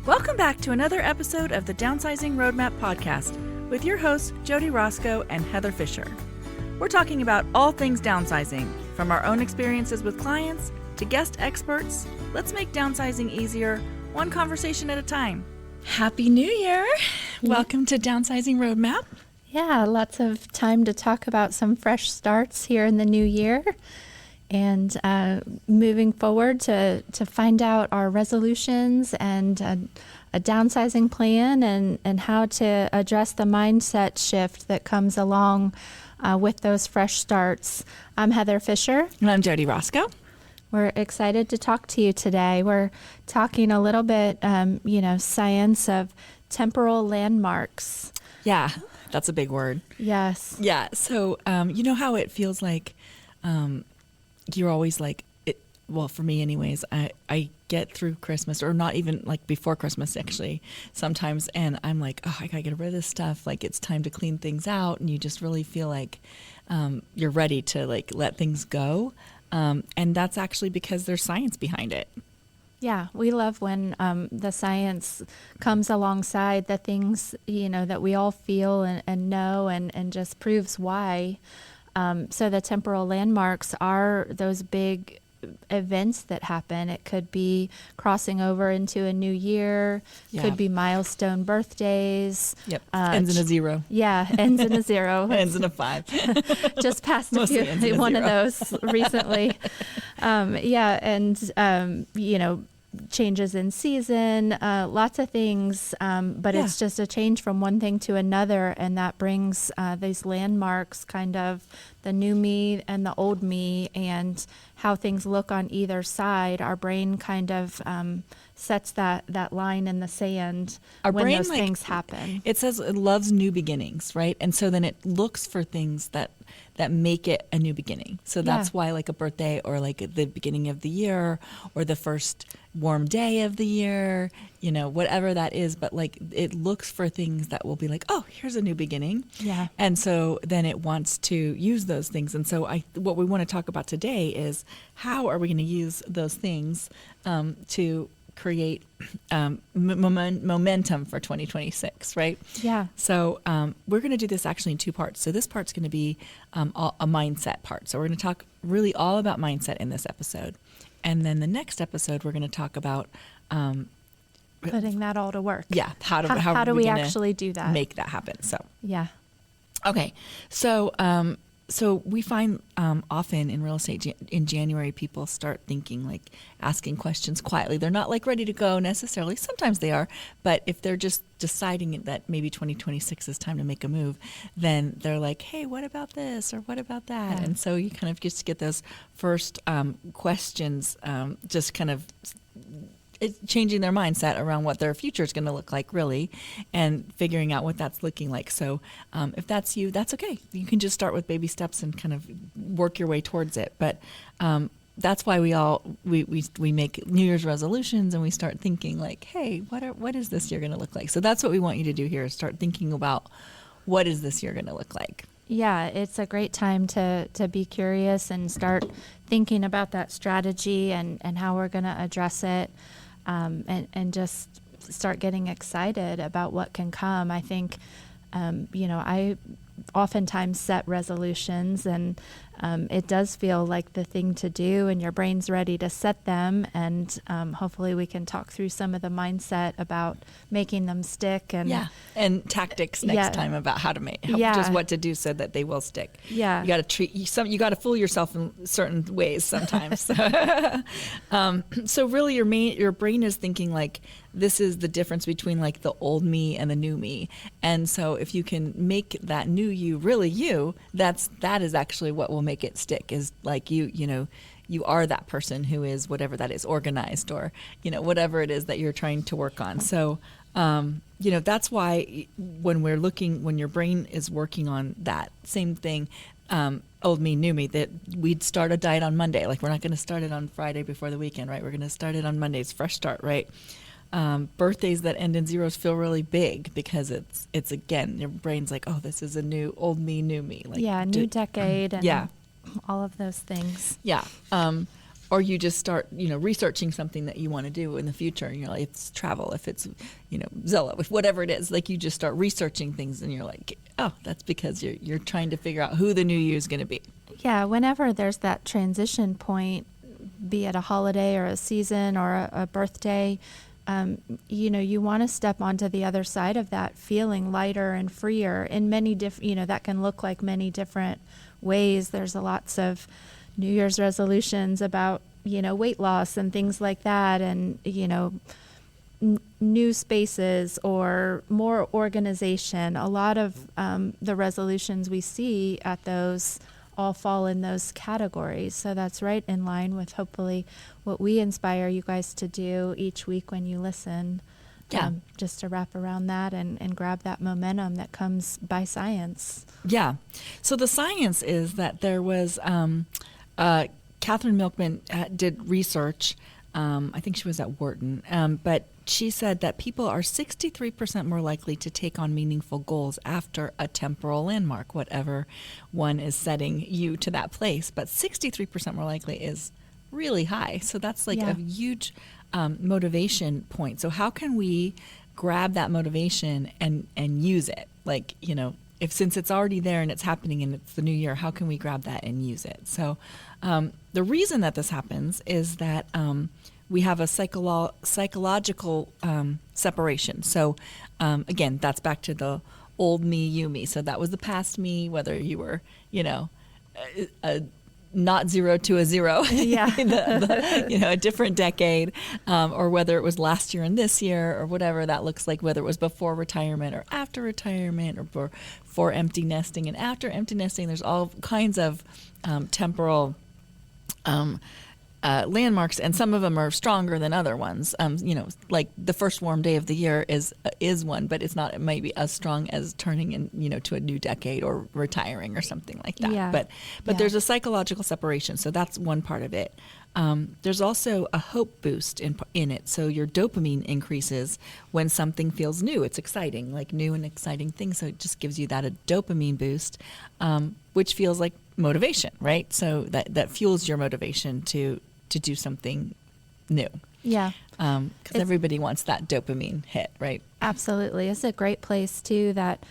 Welcome back to another episode of the Downsizing Roadmap podcast with your hosts, Jody Roscoe and Heather Fisher. We're talking about all things downsizing, from our own experiences with clients to guest experts. Let's make downsizing easier, one conversation at a time. Happy New Year! Welcome to Downsizing Roadmap. Yeah, lots of time to talk about some fresh starts here in the new year and moving forward to find out our resolutions and a downsizing plan and how to address the mindset shift that comes along with those fresh starts. I'm Heather Fisher. And I'm Jody Roscoe. We're excited to talk to you today. We're talking a little bit, science of temporal landmarks. Yeah, that's a big word. Yes. Yeah, so you know how it feels like you're always like, well, for me anyways, I get through Christmas, or not even like before Christmas actually sometimes, and I'm like, oh, I gotta get rid of this stuff, like it's time to clean things out, and you just really feel like you're ready to like let things go, and that's actually because there's science behind it. Yeah, we love when the science comes alongside the things, that we all feel and know and just proves why. So the temporal landmarks are those big events that happen. It could be crossing over into a new year, could be milestone birthdays. Yep, ends in a zero. Yeah, ends in a zero. Ends in a 5. Just passed one of those recently. Changes in season, lots of things, but it's just a change from one thing to another, and that brings these landmarks, kind of the new me and the old me, and how things look on either side. Our brain kind of sets that line in the sand when those things happen. It says it loves new beginnings, right? And so then it looks for things that make it a new beginning. So that's why like a birthday, or like the beginning of the year, or the first warm day of the year, whatever that is, but like it looks for things that will be like, oh, here's a new beginning. Yeah. And so then it wants to use those things. And so what we want to talk about today is how are we going to use those things to create momentum for 2026, right? Yeah. So we're going to do this actually in 2 parts. So this part's going to be a mindset part. So we're going to talk really all about mindset in this episode. And then the next episode, we're going to talk about putting that all to work. Yeah. How do we actually do that? Make that happen. So, yeah. Okay. So we find often in real estate in January, people start thinking, like asking questions quietly. They're not like ready to go necessarily. Sometimes they are, but if they're just deciding that maybe 2026 is time to make a move, then they're like, hey, what about this? Or what about that? Yeah. And so you kind of just get those first questions, just kind of changing their mindset around what their future is going to look like, really, and figuring out what that's looking like. So if that's you, that's okay. You can just start with baby steps and kind of work your way towards it. But that's why we make New Year's resolutions, and we start thinking like, hey, what is this year going to look like? So that's what we want you to do here, is start thinking about what is this year going to look like. Yeah, it's a great time to be curious and start thinking about that strategy and how we're going to address it. And just start getting excited about what can come. I think, I oftentimes set resolutions, and it does feel like the thing to do, and your brain's ready to set them. And hopefully we can talk through some of the mindset about making them stick and tactics next time about how to just what to do so that they will stick. Yeah, you got to you got to fool yourself in certain ways sometimes. So really, your brain is thinking like, this is the difference between like the old me and the new me. And so if you can make that new you really you, that is actually what will make it stick, is like you are that person who is whatever that is, organized, or whatever it is that you're trying to work on. So that's why when your brain is working on that same thing, old me, new me, that we'd start a diet on Monday. Like, we're not going to start it on Friday before the weekend, right? We're going to start it on Mondays, fresh start, right? Birthdays that end in zeros feel really big because it's again, your brain's like, oh, this is a new old me, new me. Like, new decade and yeah, all of those things. Yeah. Or you just start, researching something that you want to do in the future. And you're like, it's travel, if it's, Zillow, if whatever it is, like you just start researching things and you're like, oh, that's because you're trying to figure out who the new you is going to be. Yeah, whenever there's that transition point, be it a holiday or a season or a birthday, you want to step onto the other side of that feeling lighter and freer in many different, that can look like many different ways. There's lots of New Year's resolutions about, weight loss and things like that, and, new spaces or more organization. A lot of the resolutions we see at those all fall in those categories. So that's right in line with hopefully what we inspire you guys to do each week when you listen. Yeah. Just to wrap around that and grab that momentum that comes by science. Yeah. So the science is that there was Catherine Milkman did research. I think she was at Wharton, but she said that people are 63% more likely to take on meaningful goals after a temporal landmark, whatever one is setting you to that place. But 63% more likely is really high. So that's like a huge motivation point. So how can we grab that motivation and use it? Like, since it's already there and it's happening and it's the new year, how can we grab that and use it? So the reason that this happens is that we have a psychological separation. So again, that's back to the old me, you me. So that was the past me, whether you were, a not 0 to a 0, a different decade, or whether it was last year and this year, or whatever that looks like, whether it was before retirement or after retirement, or before empty nesting and after empty nesting. There's all kinds of temporal landmarks, and some of them are stronger than other ones. Like the first warm day of the year is one, but it's not. It might be as strong as turning in, to a new decade or retiring or something like that. Yeah. But there's a psychological separation, so that's one part of it. There's also a hope boost in it. So your dopamine increases when something feels new. It's exciting, like new and exciting things. So it just gives you that a dopamine boost, which feels like motivation, right? So that fuels your motivation to do something new. Yeah. Because everybody wants that dopamine hit, right? Absolutely. It's a great place, too, that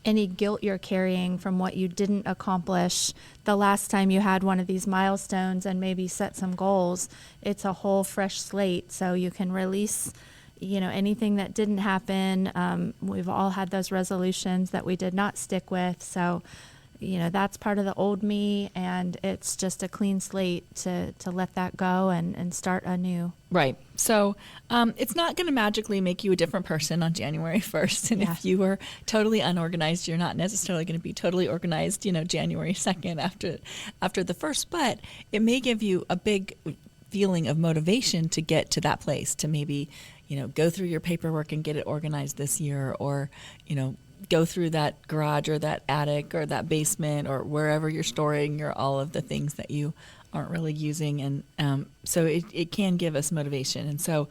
any guilt you're carrying from what you didn't accomplish the last time you had one of these milestones and maybe set some goals, it's a whole fresh slate. So you can release, anything that didn't happen. We've all had those resolutions that we did not stick with. So that's part of the old me, and it's just a clean slate to let that go and start anew. Right. So it's not going to magically make you a different person on January 1st. And if you were totally unorganized, you're not necessarily going to be totally organized, January 2nd after the 1st. But it may give you a big feeling of motivation to get to that place, to maybe, go through your paperwork and get it organized this year, or, go through that garage or that attic or that basement or wherever you're storing all of the things that you aren't really using. And so it can give us motivation. And so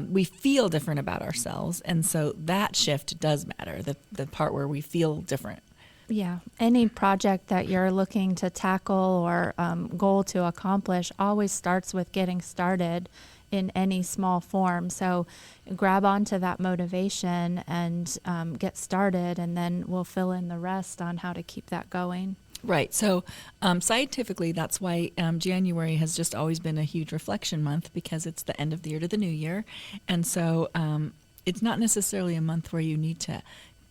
we feel different about ourselves. And so that shift does matter, the part where we feel different. Yeah. Any project that you're looking to tackle or goal to accomplish always starts with getting started in any small form. So grab onto that motivation and get started, and then we'll fill in the rest on how to keep that going. Right. So scientifically, that's why January has just always been a huge reflection month, because it's the end of the year to the new year. And so it's not necessarily a month where you need to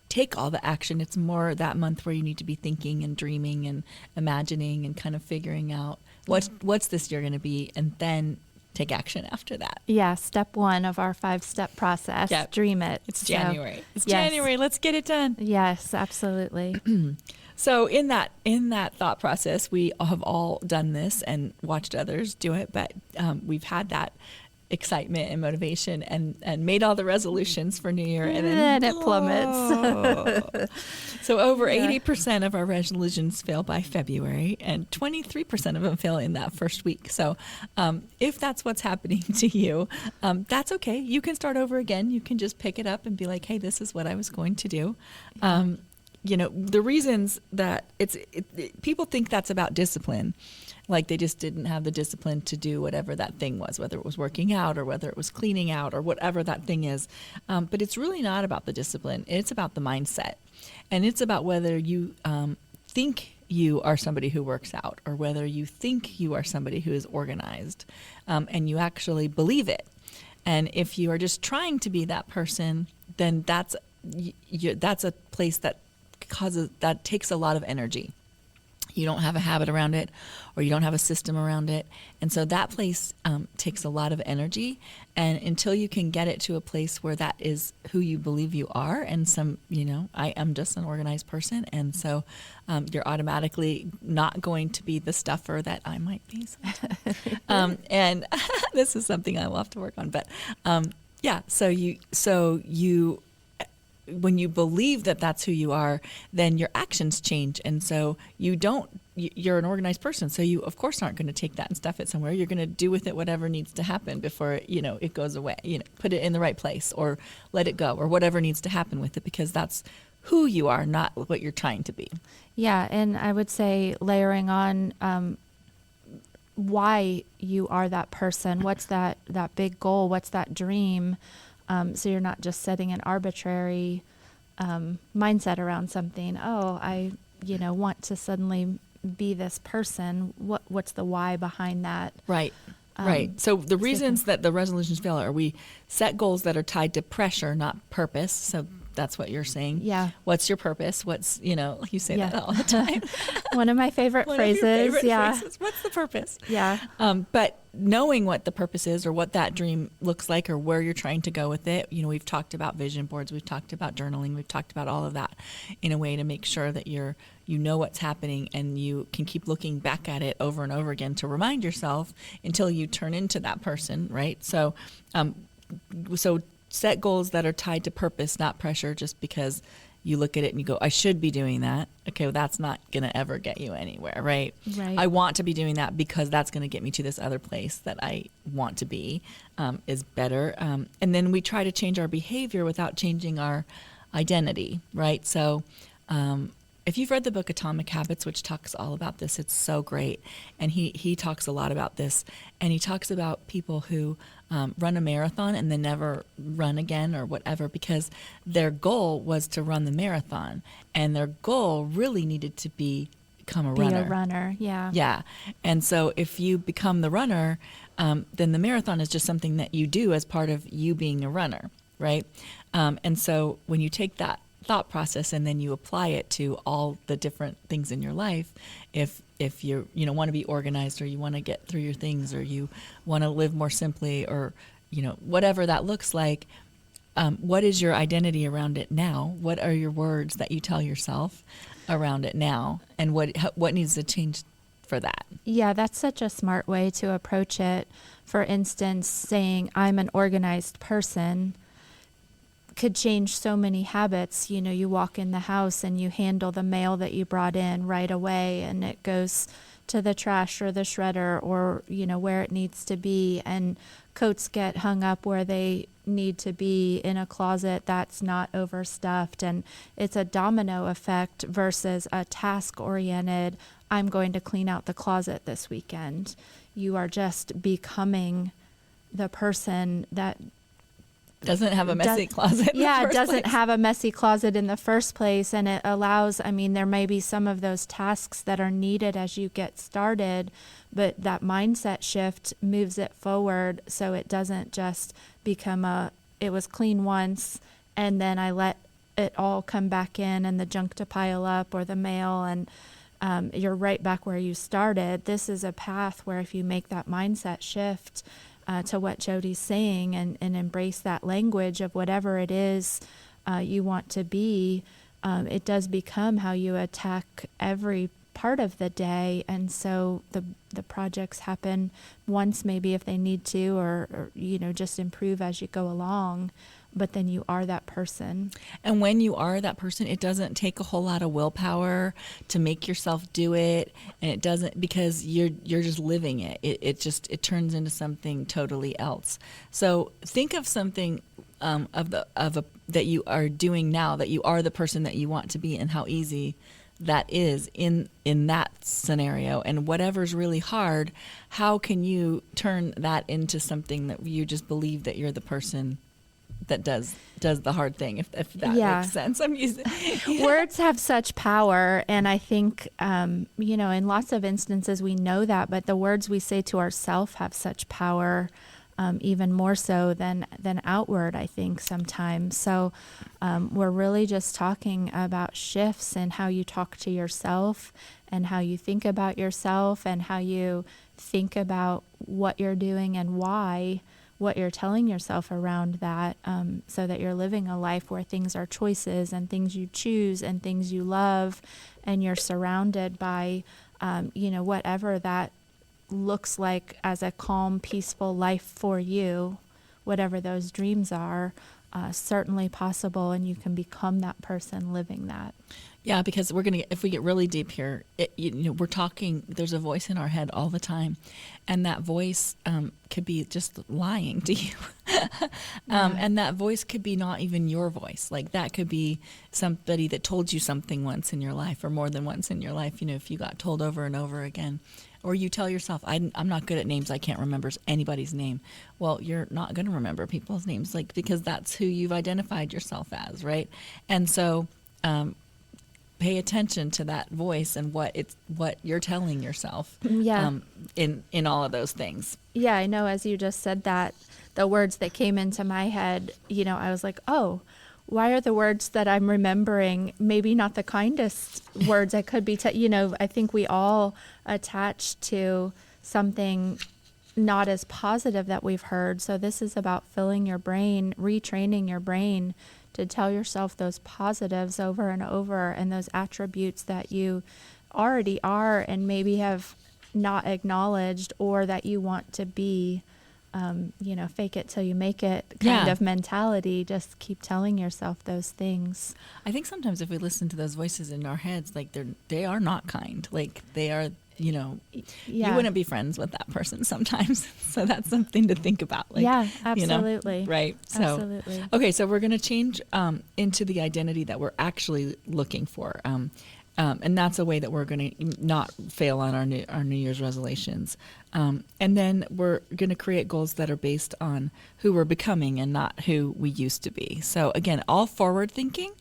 take all the action. It's more that month where you need to be thinking and dreaming and imagining and kind of figuring out what's this year going to be, and then take action after that. Yeah, step 1 of our 5-step process. Yep. Dream it. It's January. It's January. Let's get it done. Yes, absolutely. So in that thought process, we have all done this and watched others do it, but we've had that excitement and motivation and made all the resolutions for New Year, and then it plummets. So over 80% of our resolutions fail by February, and 23% of them fail in that first week. So if that's what's happening to you, that's okay. You can start over again. You can just pick it up and be like, hey, this is what I was going to do. the reasons that people think that's about discipline. Like they just didn't have the discipline to do whatever that thing was, whether it was working out or whether it was cleaning out or whatever that thing is. But it's really not about the discipline. It's about the mindset. And it's about whether you think you are somebody who works out or whether you think you are somebody who is organized and you actually believe it. And if you are just trying to be that person, then that's a place that takes a lot of energy. You don't have a habit around it, or you don't have a system around it. And so that place takes a lot of energy. And until you can get it to a place where that is who you believe you are, and I am just an organized person. And so you're automatically not going to be the stuffer that I might be sometimes. And this is something I will have to work on. But so you when you believe that that's who you are, then your actions change. And so you're an organized person. So you, of course, aren't going to take that and stuff it somewhere. You're going to do with it whatever needs to happen before, it goes away, put it in the right place or let it go or whatever needs to happen with it, because that's who you are, not what you're trying to be. Yeah. And I would say layering on, why you are that person. What's that big goal? What's that dream? So you're not just setting an arbitrary mindset around something. Oh, I want to suddenly be this person. What's the why behind that? Right. Right. So the reasons that the resolutions fail are we set goals that are tied to pressure, not purpose. So that's what you're saying. Yeah. What's your purpose? What's, you say that all the time. One of my favorite phrases. Of your favorite phrases. What's the purpose? Yeah. But knowing what the purpose is or what that dream looks like or where you're trying to go with it, we've talked about vision boards, we've talked about journaling, we've talked about all of that in a way to make sure that you know what's happening and you can keep looking back at it over and over again to remind yourself until you turn into that person, right? So set goals that are tied to purpose, not pressure, just because you look at it and you go, I should be doing that. Okay, well, that's not going to ever get you anywhere, right? Right. I want to be doing that because that's going to get me to this other place that I want to be, is better. And then we try to change our behavior without changing our identity, right? So if you've read the book Atomic Habits, which talks all about this, it's so great. And he talks a lot about this. And he talks about people who run a marathon and then never run again or whatever, because their goal was to run the marathon. And their goal really needed to become a runner. Be a runner, yeah. Yeah. And so if you become the runner, then the marathon is just something that you do as part of you being a runner, right? And so when you take that thought process and then you apply it to all the different things in your life, if you want to be organized or you want to get through your things or you want to live more simply or whatever that looks like, what is your identity around it now? What are your words that you tell yourself around it now, and what needs to change for that? Yeah, that's such a smart way to approach it. For instance, saying I'm an organized person could change so many habits. You walk in the house and you handle the mail that you brought in right away and it goes to the trash or the shredder or, where it needs to be. And coats get hung up where they need to be in a closet that's not overstuffed. And it's a domino effect versus a task-oriented, I'm going to clean out the closet this weekend. You are just becoming the person that doesn't have a messy closet. Yeah, doesn't have a messy closet in the first place. And it allows, there may be some of those tasks that are needed as you get started, but that mindset shift moves it forward so it doesn't just become it was clean once and then I let it all come back in and the junk to pile up or the mail and you're right back where you started. This is a path where if you make that mindset shift to what Jody's saying and embrace that language of whatever it is you want to be, it does become how you attack every part of the day. And so the projects happen once maybe if they need to or just improve as you go along. But then you are that person. And when you are that person, it doesn't take a whole lot of willpower to make yourself do it. And it doesn't, because you're just living it. It turns into something totally else. So think of something that you are doing now, that you are the person that you want to be, and how easy that is in that scenario. And whatever's really hard, how can you turn that into something that you just believe that you're the person that does the hard thing, if that makes sense. I'm using Words have such power, and I think in lots of instances we know that, but the words we say to ourselves have such power, even more so than outward, I think, sometimes. So we're really just talking about shifts in how you talk to yourself and how you think about yourself and how you think about what you're doing and why, what you're telling yourself around that, so that you're living a life where things are choices and things you choose and things you love, and you're surrounded by, whatever that looks like as a calm, peaceful life for you, whatever those dreams are, certainly possible, and you can become that person living that. Yeah, because if we get really deep here, we're talking, there's a voice in our head all the time, and that voice could be just lying to you. And that voice could be not even your voice. Like, that could be somebody that told you something once in your life, or more than once in your life, if you got told over and over again. Or you tell yourself, I'm not good at names, I can't remember anybody's name. Well, you're not going to remember people's names, because that's who you've identified yourself as, right? And so pay attention to that voice and what you're telling yourself in all of those things. Yeah, I know, as you just said that, the words that came into my head, I was like, oh, why are the words that I'm remembering maybe not the kindest words I could be? I think we all attach to something not as positive that we've heard. So this is about filling your brain, retraining your brain to tell yourself those positives over and over, and those attributes that you already are and maybe have not acknowledged, or that you want to be. Fake it till you make it kind of mentality. Just keep telling yourself those things. I think sometimes if we listen to those voices in our heads, like they are not kind. Like, they are, you wouldn't be friends with that person sometimes. So that's something to think about. Like, yeah, absolutely. Right. So, absolutely. Okay. So we're going to change into the identity that we're actually looking for. And that's a way that we're going to not fail on our New Year's resolutions. And then we're going to create goals that are based on who we're becoming and not who we used to be. So again, all forward thinking,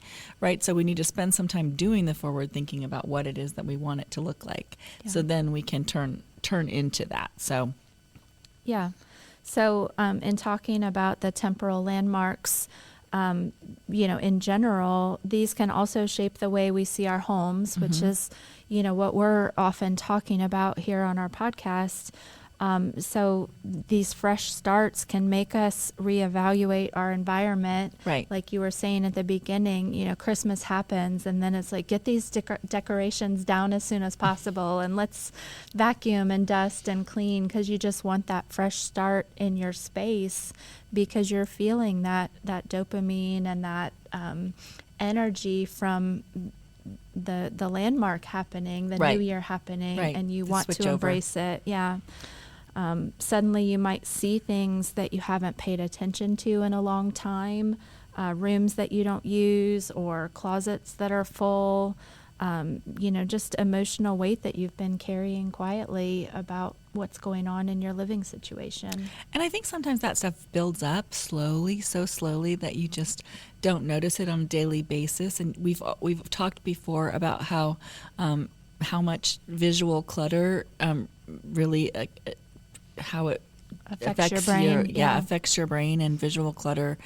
right? So we need to spend some time doing the forward thinking about what it is that we want it to look like. Yeah. So then we can turn into that. So, yeah. So in talking about the temporal landmarks, in general, these can also shape the way we see our homes, which is, what we're often talking about here on our podcast. So these fresh starts can make us reevaluate our environment. Right. Like you were saying at the beginning, Christmas happens, and then it's like, get these decorations down as soon as possible, and let's vacuum and dust and clean, because you just want that fresh start in your space, because you're feeling that dopamine and that energy from the landmark happening, the new year happening, and you want to embrace it. Yeah. Suddenly you might see things that you haven't paid attention to in a long time, rooms that you don't use, or closets that are full, just emotional weight that you've been carrying quietly about what's going on in your living situation. And I think sometimes that stuff builds up slowly, so slowly that you just don't notice it on a daily basis. And we've talked before about how much visual clutter really how it affects your brain. Affects your brain, and visual clutter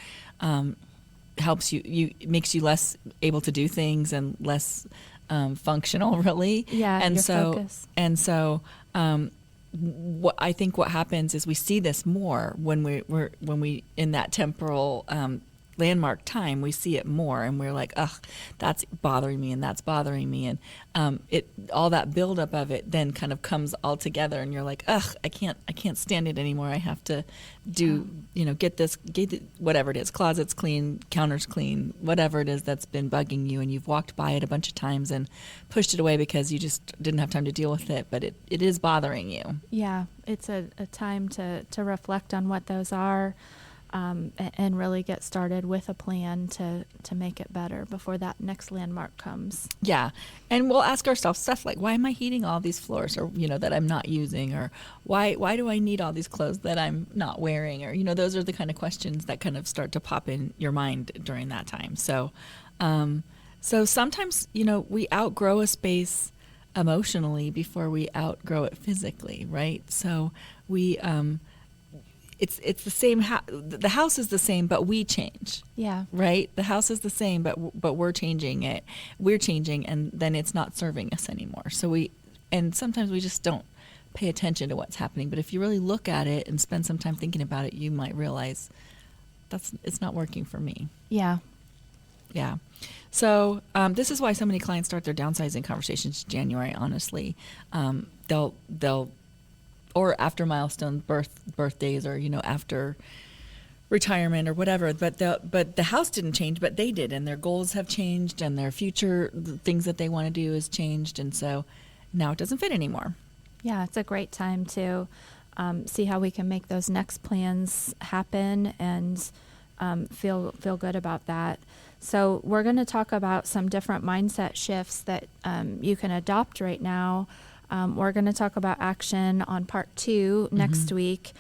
helps makes you less able to do things and less functional, really. Yeah, and your so focus. And so I think what happens is we see this more when we in that temporal landmark time, we see it more, and we're like, ugh, that's bothering me, and that's bothering me, and all that buildup of it then kind of comes all together, and you're like, ugh, I can't stand it anymore. I have to do, get whatever it is, closets clean, counters clean, whatever it is that's been bugging you, and you've walked by it a bunch of times and pushed it away because you just didn't have time to deal with it, but it is bothering you. Yeah, it's a time to reflect on what those are. and really get started with a plan to make it better before that next landmark comes. Yeah. And we'll ask ourselves stuff like, why am I heating all these floors, or, that I'm not using, or why do I need all these clothes that I'm not wearing? Or, those are the kind of questions that kind of start to pop in your mind during that time. So, so sometimes, we outgrow a space emotionally before we outgrow it physically, right? So we, it's the same. The house is the same, but we change. Yeah. Right. The house is the same, but we're changing it. We're changing, and then it's not serving us anymore. So and sometimes we just don't pay attention to what's happening. But if you really look at it and spend some time thinking about it, you might realize it's not working for me. Yeah. Yeah. So this is why so many clients start their downsizing conversations in January. Honestly, they'll or after milestone birthdays, or after retirement or whatever. But the house didn't change, but they did, and their goals have changed, and their future things that they want to do has changed, and so now it doesn't fit anymore. Yeah, it's a great time to see how we can make those next plans happen and feel good about that. So we're going to talk about some different mindset shifts that you can adopt right now. We're going to talk about action on part 2 next week.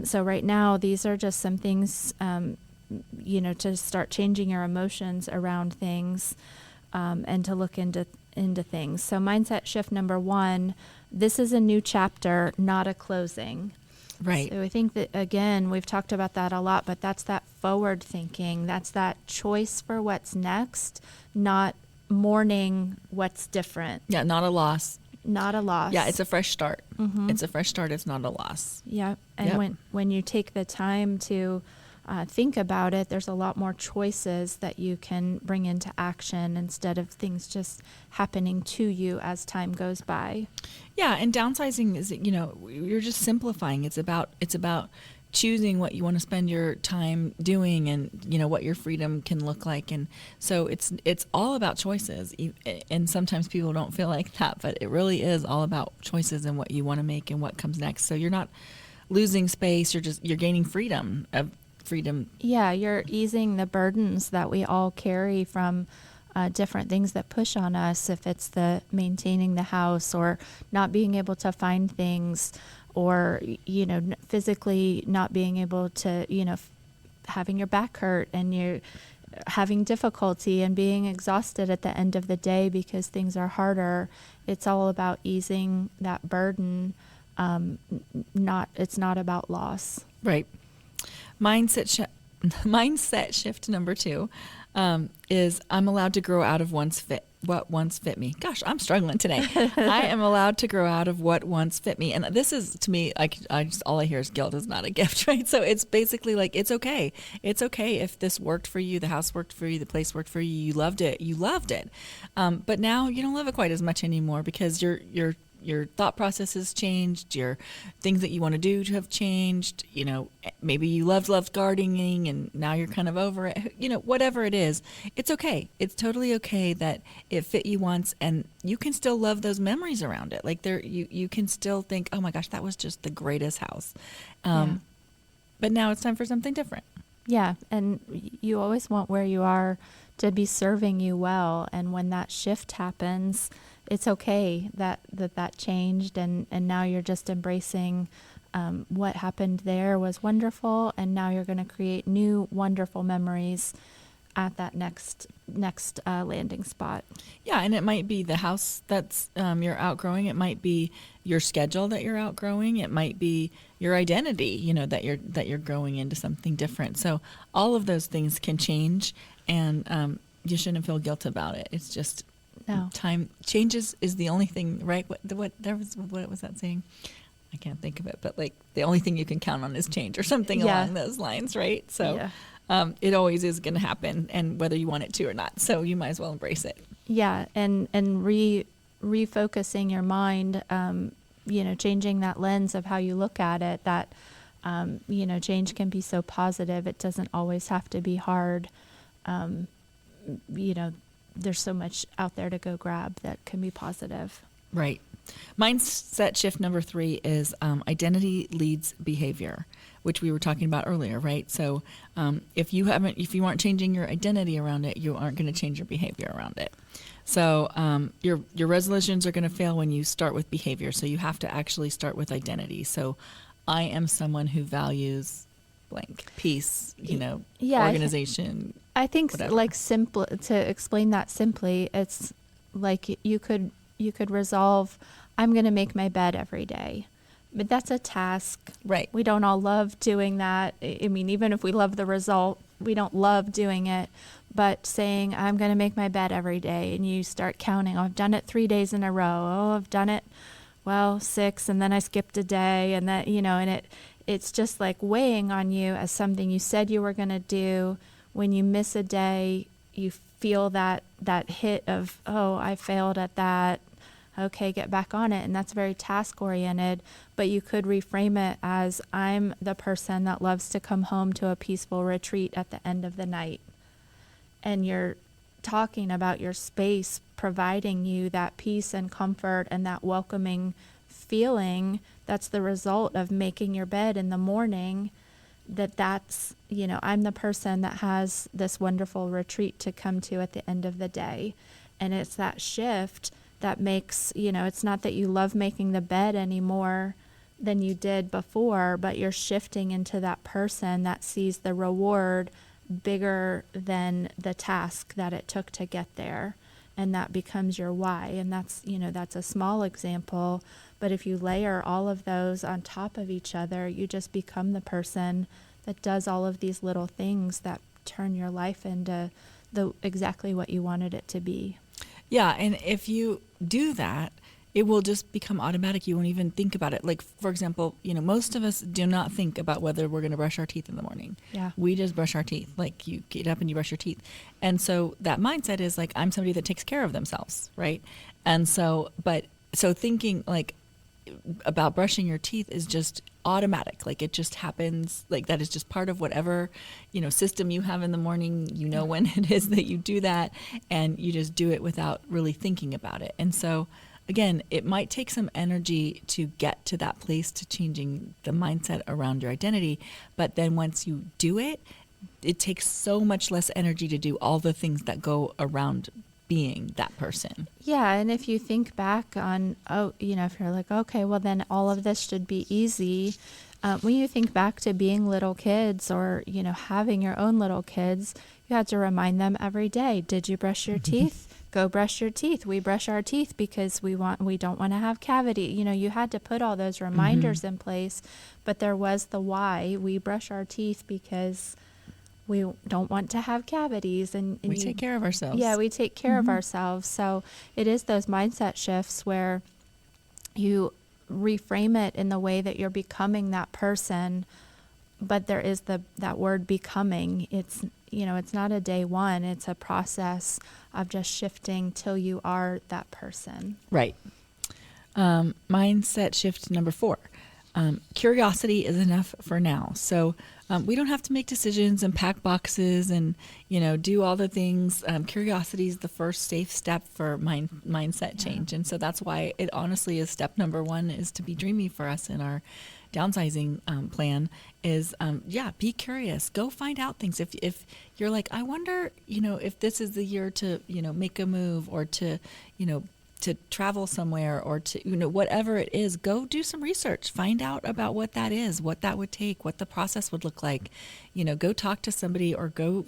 So right now, these are just some things, to start changing your emotions around things and to look into things. So mindset shift number 1, this is a new chapter, not a closing. Right. So I think that, again, we've talked about that a lot, but that's that forward thinking. That's that choice for what's next, not mourning what's different. Yeah, not a loss. Not a loss. Yeah, it's a fresh start. It's a fresh start. It's not a loss. Yeah, and when you take the time to think about it, there's a lot more choices that you can bring into action instead of things just happening to you as time goes by. Yeah, and downsizing is, you're just simplifying. It's about choosing what you want to spend your time doing, and what your freedom can look like. And so it's all about choices, and sometimes people don't feel like that, but it really is all about choices and what you want to make and what comes next. So you're not losing space, you're gaining freedom. Yeah, you're easing the burdens that we all carry from different things that push on us, if it's the maintaining the house, or not being able to find things, or physically not being able to, having your back hurt and you're having difficulty and being exhausted at the end of the day because things are harder. It's all about easing that burden. It's not about loss. Right. Mindset shift number 2 is I'm allowed to grow out of what once fit me. Gosh, I'm struggling today. I am allowed to grow out of what once fit me. And this is, to me, like, all I hear is guilt is not a gift, right? So it's basically like, it's okay. It's okay if this worked for you, the house worked for you, the place worked for you, you loved it. But now you don't love it quite as much anymore because your thought process has changed, your things that you want to do have changed. Maybe you loved gardening and now you're kind of over it. Whatever it is, it's okay. It's totally okay that it fit you once, and you can still love those memories around it. Like you can still think, oh my gosh, that was just the greatest house. But now it's time for something different. Yeah, and you always want where you are to be serving you well, and when that shift happens, it's okay that changed, and now you're just embracing what happened there was wonderful, and now you're going to create new wonderful memories at that next landing spot. Yeah, and it might be the house that's you're outgrowing. It might be your schedule that you're outgrowing. It might be your identity, that you're growing into something different. So all of those things can change, and you shouldn't feel guilt about it. It's just time changes is the only thing, right? What was that saying? I can't think of it, but like the only thing you can count on is change or something along those lines, right? So it always is going to happen, and whether you want it to or not. So you might as well embrace it. Yeah, and refocusing your mind, changing that lens of how you look at it. That change can be so positive. It doesn't always have to be hard. There's so much out there to go grab that can be positive. Right. Mindset shift number 3 is identity leads behavior, which we were talking about earlier, right? So if you aren't changing your identity around it, you aren't going to change your behavior around it. So your resolutions are going to fail when you start with behavior. So you have to actually start with identity. So I am someone who values blank, peace, organization. I think whatever. like simple to explain that simply, it's like you could resolve, I'm going to make my bed every day. But that's a task. Right. We don't all love doing that. I mean, even if we love the result, we don't love doing it. But saying, I'm going to make my bed every day, and you start counting, oh, I've done it 3 days in a row. Oh, I've done it, 6, and then I skipped a day, and that, and it's just like weighing on you as something you said you were going to do. When you miss a day, you feel that hit of, oh, I failed at that. Okay, get back on it. And that's very task oriented, but you could reframe it as, I'm the person that loves to come home to a peaceful retreat at the end of the night. And you're talking about your space providing you that peace and comfort and that welcoming feeling. That's the result of making your bed in the morning. That's, I'm the person that has this wonderful retreat to come to at the end of the day. And it's that shift that makes, it's not that you love making the bed anymore than you did before, but you're shifting into that person that sees the reward bigger than the task that it took to get there. And that becomes your why. And that's, that's a small example. But if you layer all of those on top of each other, you just become the person that does all of these little things that turn your life into exactly what you wanted it to be. Yeah, and if you do that, it will just become automatic. You won't even think about it. Like, for example, most of us do not think about whether we're going to brush our teeth in the morning. Yeah. We just brush our teeth. Like, you get up and you brush your teeth. And so that mindset is like, I'm somebody that takes care of themselves, right? And so, so thinking like about brushing your teeth is just automatic. Like, it just happens. Like, that is just part of whatever, system you have in the morning. When it is that you do that, and you just do it without really thinking about it. And so, again, it might take some energy to get to that place, to changing the mindset around your identity. But then once you do it, it takes so much less energy to do all the things that go around being that person. Yeah, and if you think back on, if you're like, okay, well then all of this should be easy. When you think back to being little kids or, having your own little kids, you had to remind them every day, did you brush your teeth? Go brush your teeth. We brush our teeth because we don't want to have cavity. You had to put all those reminders in place, but there was the why. We brush our teeth because we don't want to have cavities, and we take care of ourselves. Yeah, we take care of ourselves. So it is those mindset shifts where you reframe it in the way that you're becoming that person, but there is that word becoming. It's it's not a day one. It's a process of just shifting till you are that person. Right. Mindset shift number 4. Curiosity is enough for now. So we don't have to make decisions and pack boxes and, do all the things. Curiosity is the first safe step for mindset change. And so that's why it honestly is step number 1 is to be dreamy for us in our downsizing plan is, be curious. Go find out things. If you're like, I wonder, if this is the year to, make a move or to, to travel somewhere or to, whatever it is, go do some research, find out about what that is, what that would take, what the process would look like, go talk to somebody or go,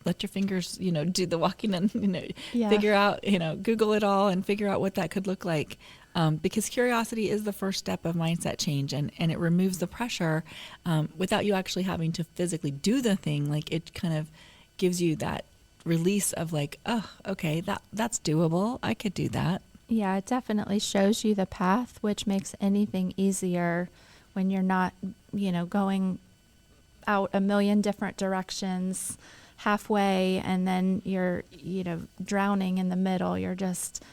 let your fingers, do the walking and, figure out, Google it all and figure out what that could look like. Because curiosity is the first step of mindset change, and it removes the pressure without you actually having to physically do the thing. Like, it kind of gives you that release of like, oh, okay, that's doable. I could do that. Yeah, it definitely shows you the path, which makes anything easier when you're not, going out a million different directions halfway and then you're, drowning in the middle. You're just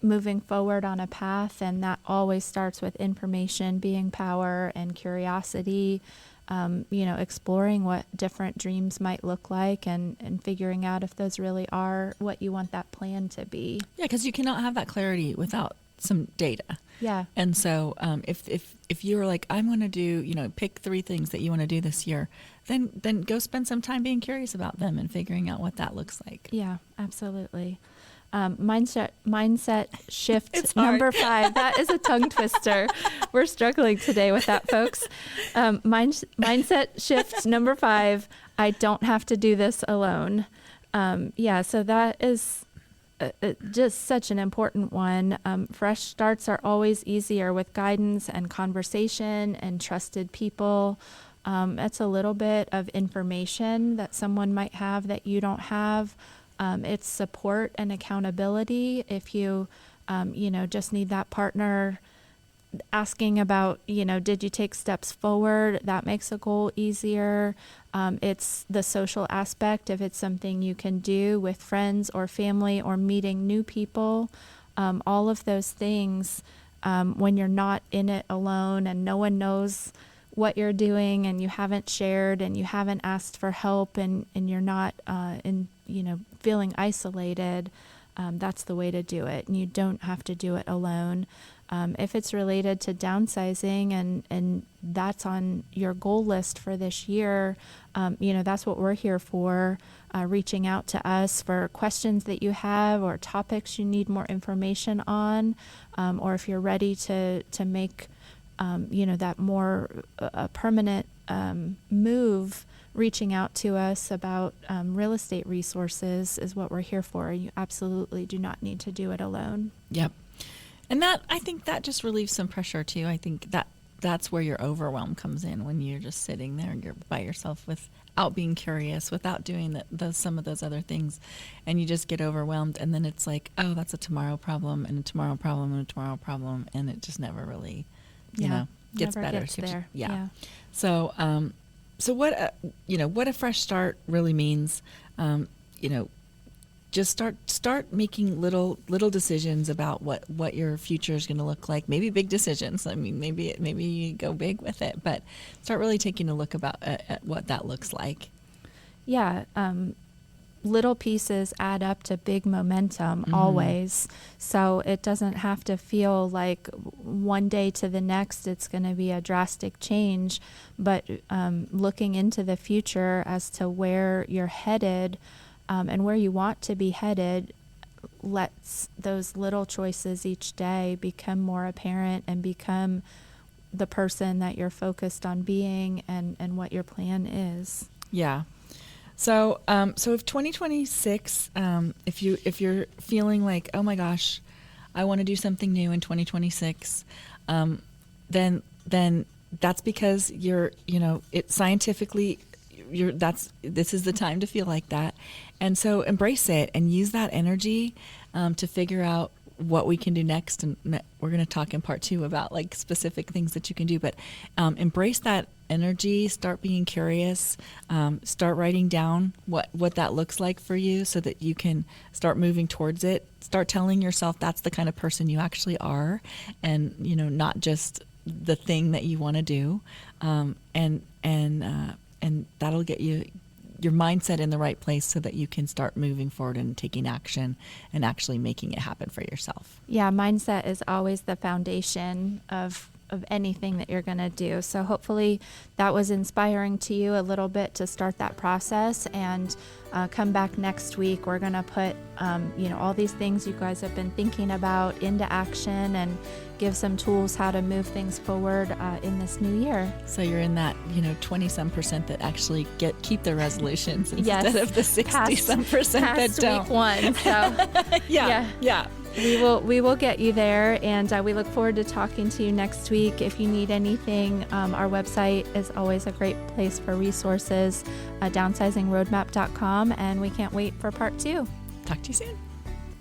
moving forward on a path, and that always starts with information being power and curiosity. Exploring what different dreams might look like and figuring out if those really are what you want that plan to be. Yeah, because you cannot have that clarity without some data. Yeah. And so if you're like, I'm going to do, pick 3 things that you want to do this year, then go spend some time being curious about them and figuring out what that looks like. Yeah, absolutely. Mindset shift It's number hard. 5. That is a tongue twister. We're struggling today with that, folks. Mindset shift number 5. I don't have to do this alone. So that is just such an important one. Fresh starts are always easier with guidance and conversation and trusted people. That's a little bit of information that someone might have that you don't have. It's support and accountability. If you, just need that partner asking about, did you take steps forward? That makes a goal easier. It's the social aspect. If it's something you can do with friends or family or meeting new people, all of those things, when you're not in it alone and no one knows what you're doing and you haven't shared and you haven't asked for help and you're not feeling isolated, that's the way to do it. And you don't have to do it alone. If it's related to downsizing and that's on your goal list for this year, that's what we're here for, reaching out to us for questions that you have or topics you need more information on, or if you're ready to make that more permanent move, reaching out to us about real estate resources is what we're here for. You absolutely do not need to do it alone. Yep. And I think that just relieves some pressure too. I think that's where your overwhelm comes in, when you're just sitting there and you're by yourself without being curious, without doing some of those other things, and you just get overwhelmed. And then it's like, oh, that's a tomorrow problem and a tomorrow problem and a tomorrow problem, and it just never really, gets never better. Gets there. Yeah. So, what a fresh start really means, just start making little decisions about what your future is going to look like. Maybe big decisions. I mean, maybe you go big with it, but start really taking a look at what that looks like. Yeah. Little pieces add up to big momentum always. So it doesn't have to feel like one day to the next it's going to be a drastic change, but looking into the future as to where you're headed, and where you want to be headed, lets those little choices each day become more apparent and become the person that you're focused on being and what your plan is. Yeah. So if 2026, if you're feeling like, oh my gosh, I want to do something new in 2026, then that's because it scientifically, this is the time to feel like that. And so embrace it and use that energy to figure out what we can do next. And we're going to talk in part 2 about like specific things that you can do, but embrace that energy, start being curious, start writing down what that looks like for you so that you can start moving towards it. Start telling yourself that's the kind of person you actually are, and not just the thing that you want to do, and that'll get your mindset in the right place so that you can start moving forward and taking action and actually making it happen for yourself. Yeah, mindset is always the foundation of anything that you're going to do. So hopefully that was inspiring to you a little bit to start that process, and come back next week. We're going to put, all these things you guys have been thinking about into action and give some tools how to move things forward in this new year. So you're in that, 20-some% that actually keep their resolutions instead of the 60-some% that don't. Week 1. So yeah. We will get you there, and we look forward to talking to you next week. If you need anything, our website is always a great place for resources, downsizingroadmap.com, and we can't wait for part 2. Talk to you soon.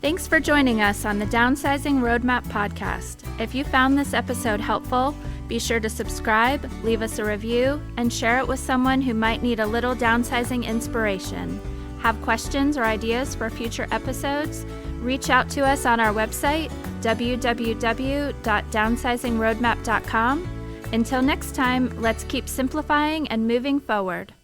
Thanks for joining us on the Downsizing Roadmap podcast. If you found this episode helpful, be sure to subscribe, leave us a review, and share it with someone who might need a little downsizing inspiration. Have questions or ideas for future episodes? Reach out to us on our website, www.downsizingroadmap.com. Until next time, let's keep simplifying and moving forward.